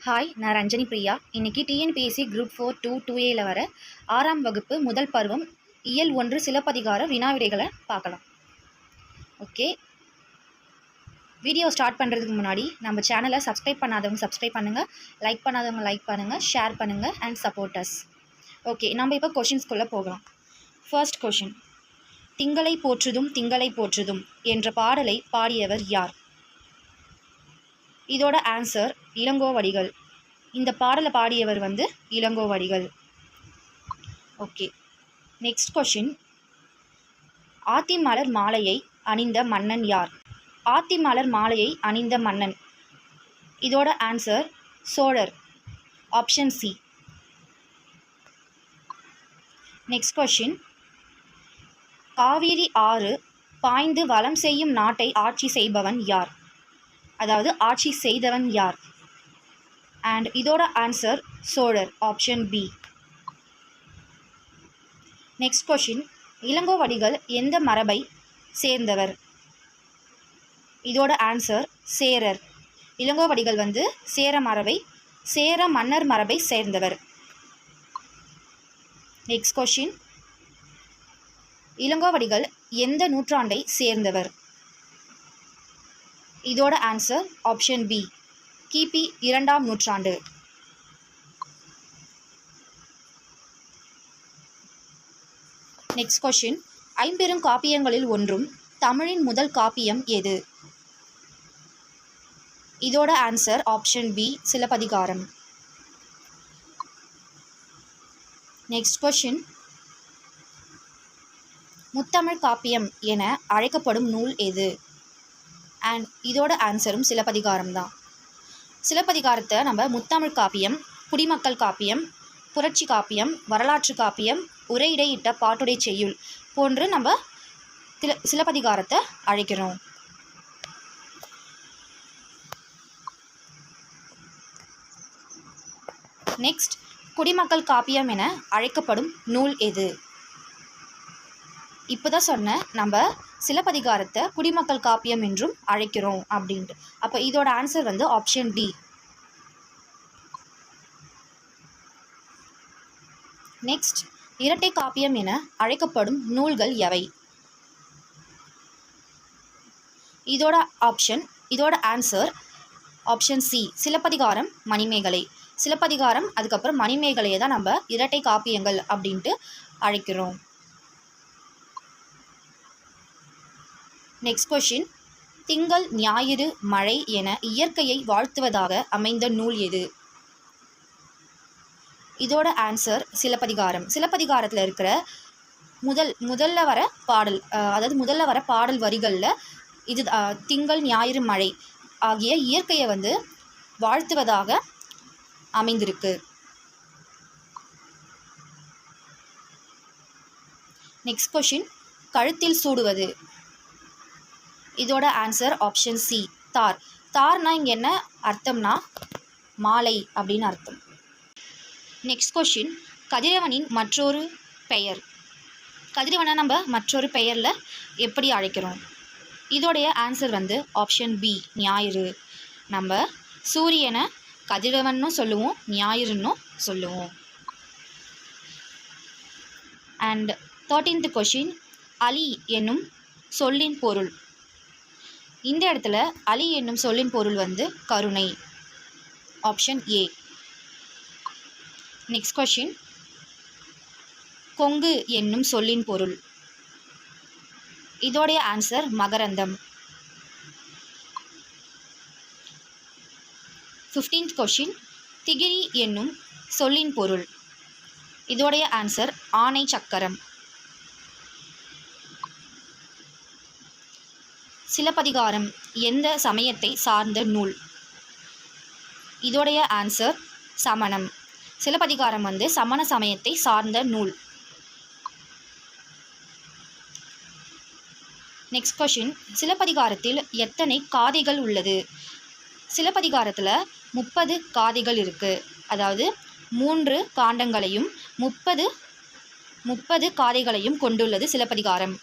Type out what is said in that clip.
Hi, நான் ரஞ்சனி பிரியா. இன்னைக்கு TNPSC group 4 2A வர 6ஆம் வகுப்பு முதல் பருவம் இயல் 1 சிலப்பதிகார வினாவிடைகளை பார்க்கலாம். ஓகே, வீடியோ ஸ்டார்ட் பண்ணுறதுக்கு முன்னாடி நம்ம சேனலை சப்ஸ்கிரைப் பண்ணாதவங்க சப்ஸ்கிரைப் பண்ணுங்கள், லைக் பண்ணாதவங்க லைக் பண்ணுங்கள், ஷேர் பண்ணுங்கள் அண்ட் சப்போர்ட்டர்ஸ். ஓகே, நம்ம இப்போ கொஷின்ஸ்குள்ளே போகலாம். ஃபர்ஸ்ட் கொஷின், திங்களை போற்றுதும் திங்களை போற்றுதும் என்ற பாடலை பாடியவர் யார்? இதோட ஆன்சர் இளங்கோவடிகள். இந்த பாடலை பாடியவர் இளங்கோவடிகள். ஓகே, நெக்ஸ்ட் கொஷின், ஆத்திமலர் மாலையை அணிந்த மன்னன் யார்? ஆத்திமலர் மாலையை அணிந்த மன்னன், இதோட ஆன்சர் சோழர், option C. Next question, Kaveri ஆறு பாய்ந்து வலம் செய்யும் நாட்டை ஆட்சி செய்பவன் யார்? அதாவது ஆட்சி செய்தவன் யார்? அண்ட் இதோட ஆன்சர் சோழர், option B. Next question, Ilango Adigal எந்த மரபை சேர்ந்தவர்? இதோட ஆன்சர் சேரர். இளங்கோவடிகள் சேர மன்னர் மரபை சேர்ந்தவர். நெக்ஸ்ட் கொஷின், இளங்கோவடிகள் எந்த நூற்றாண்டை சேர்ந்தவர்? இதோட ஆன்சர் ஆப்ஷன் பி, கிபி 2ஆம் நூற்றாண்டு. நெக்ஸ்ட் கொஷின், ஐம்பெரும் காப்பியங்களில் ஒன்றும் தமிழின் முதல் காப்பியம் எது? இதோட answer option B, Silappathikaram. Next question, முத்தமிழ் காப்பியம் என அழைக்கப்படும் நூல் எது? அண்ட் இதோட ஆன்சரும் சிலப்பதிகாரம் தான். சிலப்பதிகாரத்தை நம்ம முத்தமிழ் காப்பியம், குடிமக்கள் காப்பியம், புரட்சி காப்பியம், வரலாற்று காப்பியம், உரையிடையிட்ட பாட்டுடை செய்யுள் போன்று நம்ம சிலப்பதிகாரத்தை அழைக்கிறோம். நெக்ஸ்ட், குடிமக்கள் காப்பியம் என அழைக்கப்படும் நூல் எது? இப்போதான் சொன்ன நம்ம சிலப்பதிகாரத்தை குடிமக்கள் காப்பியம் என்றும் அழைக்கிறோம் அப்படின்ட்டு. அப்போ இதோட ஆன்சர் ஆப்ஷன் டி. நெக்ஸ்ட், இரட்டை காப்பியம் என அழைக்கப்படும் நூல்கள் எவை? இதோட ஆன்சர் ஆப்ஷன் சி, சிலப்பதிகாரம், மணிமேகலை. சிலப்பதிகாரம் அதுக்கப்புறம் மணிமேகலையை தான் நம்ம இரட்டை காப்பியங்கள் அப்படின்ட்டு அழைக்கிறோம். நெக்ஸ்ட் கொஷின், திங்கள் ஞாயிறு மழை என இயற்கையை வாழ்த்துவதாக அமைந்த நூல் எது? இதோட ஆன்சர் சிலப்பதிகாரம். சிலப்பதிகாரத்தில் இருக்கிற முதல்ல வர பாடல் வரிகளில் இது திங்கள் ஞாயிறு மழை ஆகிய இயற்கையை வாழ்த்துவதாக அமைந்திருக்கு. நெக்ஸ்ட் கொஷின், கழுத்தில் சூடுவது. இதோட ஆன்சர் ஆப்ஷன் சி, தார். தார்னா இங்கே என்ன அர்த்தம்னா மாலை அப்படின்னு அர்த்தம். நெக்ஸ்ட் கொஷின், கதிரவனின் மற்றொரு பெயர். கதிரவனை நம்ம மற்றொரு பெயரில் எப்படி அழைக்கிறோம்? இதோடைய ஆன்சர் ஆப்ஷன் பி, ஞாயிறு. நம்ம சூரியனை கதிரவன்னு சொல்லுவோம், ஞாயிறுன்னு சொல்லுவோம். அண்ட் 13th கொஷின், அலி என்னும் சொல்லின் பொருள். இந்த இடத்துல அலி என்னும் சொல்லின் பொருள் கருணை, option A. Next question, Kongu என்னும் சொல்லின் பொருள். இதோடைய ஆன்சர் மகரந்தம். 15th கொஷின், திகிரி என்னும் சொல்லின் பொருள். இதோடைய ஆன்சர் ஆணை சக்கரம். சிலப்பதிகாரம் எந்த சமயத்தை சார்ந்த நூல்? இதோடைய ஆன்சர் சமணம். சிலப்பதிகாரம் சமண சமயத்தை சார்ந்த நூல். நெக்ஸ்ட் கொஷின், சிலப்பதிகாரத்தில் எத்தனை காதைகள் உள்ளது? சிலப்பதிகாரத்தில் 30 காதைகள் இருக்குது. அதாவது 3 காண்டங்களையும் 30 காதைகளையும் கொண்டுள்ளது சிலப்பதிகாரம்.